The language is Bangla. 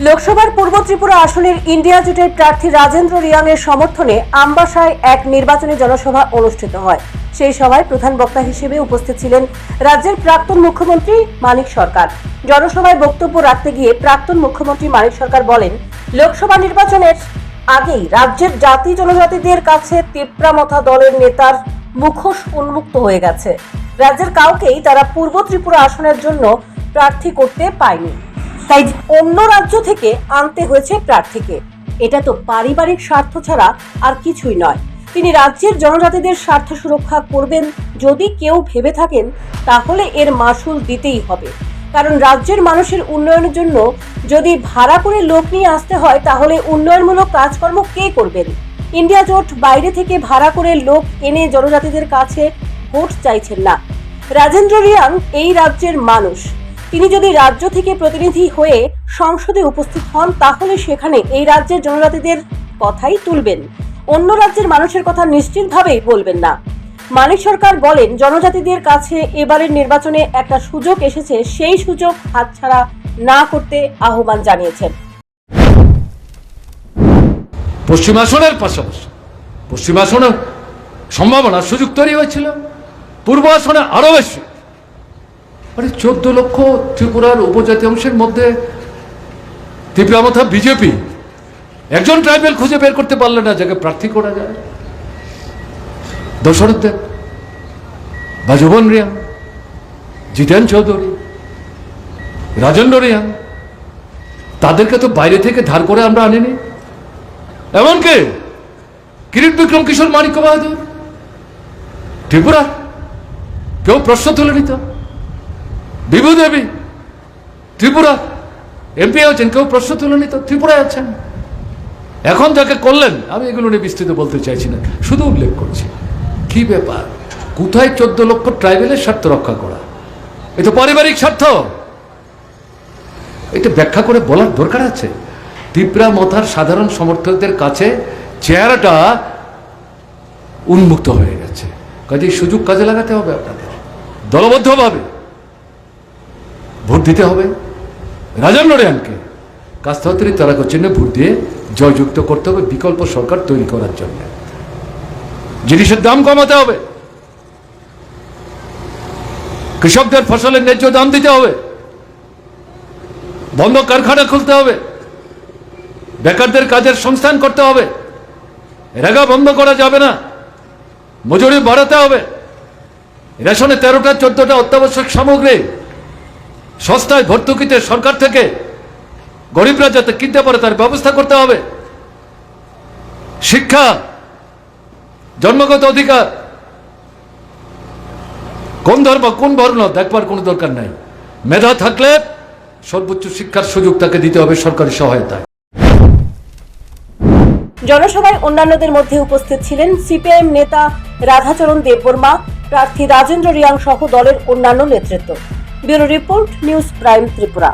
লোকসভার পূর্ব ত্রিপুরা আসনের ইন্ডিয়া জোটের প্রার্থী রাজেন্দ্র রিয়াং এর সমর্থনে আমবাসায় এক নির্বাচনী জনসভা অনুষ্ঠিত হয়। সেই সভায় প্রধান বক্তা হিসেবে উপস্থিত ছিলেন রাজ্যের প্রাক্তন মুখ্যমন্ত্রী মানিক সরকার। জনসভায় বক্তব্য রাখতে গিয়ে প্রাক্তন মুখ্যমন্ত্রী মানিক সরকার বলেন, লোকসভা নির্বাচনের আগেই রাজ্যের জাতি জনজাতিদের কাছে তিপ্রামথা দলের নেতার মুখোশ উন্মুক্ত হয়ে গেছে। রাজ্যের কাউকেই তারা পূর্ব ত্রিপুরা আসনের জন্য প্রার্থী করতে পায়নি, তাই অন্য রাজ্য থেকে আনতে হয়েছে প্রার্থীকে। এটা তো পারিবারিক স্বার্থ ছাড়া আর কিছুই নয়। তিনি রাজ্যের জনজাতিদের স্বার্থ সুরক্ষা করবেন যদি কেউ ভেবে থাকেন, তাহলে এর মাসুল দিতেই হবে। কারণ রাজ্যের মানুষের উন্নয়নের জন্য যদি ভাড়া করে লোক নিয়ে আসতে হয়, তাহলে উন্নয়নমূলক কাজকর্ম কে করবেন? ইন্ডিয়া জোট বাইরে থেকে ভাড়া করে লোক এনে জনজাতিদের কাছে ভোট চাইছেন না। রাজেন্দ্র রিয়াং এই রাজ্যের মানুষ। তিনি যদি রাজ্য থেকে প্রতিনিধি হয়ে সংসদে উপস্থিত হন, তাহলে সেখানে এই রাজ্যের জনজাতিদের কথাই তুলবেন, অন্য রাজ্যের মানুষের কথা নিশ্চিতভাবেই বলবেন না। মানিক সরকার বলেন, জনজাতিদের কাছে এবারের নির্বাচনে একটা সুযোগ এসেছে, সেই সুযোগ হাতছাড়া না করতে আহ্বান জানিয়েছেন। পশ্চিম আসনের পাশাপাশি পশ্চিম আসনে সম্ভাবনা সুযোগ তৈরি হয়েছিল, পূর্ব আসনে আরো বেশি। 14 লক্ষ ত্রিপুরার উপজাতি অংশের মধ্যে তিপ্রামথা বিজেপি একজন ট্রাইবেল খুঁজে বের করতে পারলে না যাকে প্রার্থী করা যায়। দশরথ দেব, বাজুবন রিয়াং, জিতেন চৌধুরী, রাজেন্দ্র রিয়াং, তাদেরকে তো বাইরে থেকে ধার করে আমরা আনিনি। এমনকি কিরিট বিক্রম কিশোর মানিক্য বাহাদুর ত্রিপুরা, কেউ প্রশ্ন তুলে নিত। বিভু দেবী ত্রিপুরা এমপি হয়েছেন, কেউ প্রশ্ন তুলে নিত, ত্রিপুরায় আছেন। এখন যাকে করলেন, আমি এগুলো নিয়ে বিস্তৃত বলতে চাইছি না, শুধু উল্লেখ করছি। কি ব্যাপার, কোথায় 14 লক্ষ ট্রাইবেলের স্বার্থ রক্ষা করা? এটা পারিবারিক স্বার্থ, এটা ব্যাখ্যা করে বলার দরকার আছে। তিপ্রামথার সাধারণ সমর্থকদের কাছে চেহারাটা উন্মুক্ত হয়ে গেছে, কাজে সুযোগ কাজে লাগাতে হবে। আপনাদের দলবদ্ধভাবে ভোট দিতে হবে। রাজেন্দ্র রিয়াংকে কাস্তাহতরি তারাকো চিহ্নে ভোট দিয়ে জয়যুক্ত করতে হবে, বিকল্প সরকার তৈরি করার জন্য। জিনিসের দাম কমাতে হবে, কৃষকদের ফসলের ন্যায্য দাম দিতে হবে, বন্ধ কারখানা খুলতে হবে, বেকারদের কাজের সংস্থান করতে হবে, রেগা বন্ধ করা যাবে না, মজুরি বাড়াতে হবে, রেশনে 13টা 14টা অত্যাবশ্যক সামগ্রী সস্তায় ভর্তুকিতে সরকার থেকে গরিবরা যাতে কিনতে পারে তার ব্যবস্থা করতে হবে। শিক্ষা জন্মগত অধিকার, কোন ধর্ম কোন বর্ণ দেখবার কোনো দরকার নাই। মেধা থাকলে সর্বোচ্চ শিক্ষার সুযোগ তাকে দিতে হবে সরকারি সহায়তায়। জনসভায় অন্যান্যদের মধ্যে উপস্থিত ছিলেন সিপিআইএম নেতা রাধাচরণ দেববর্মা, প্রার্থী রাজেন্দ্র রিয়াং সহ দলের অন্যান্য নেতৃত্ব। Bureau report, news prime Tripura.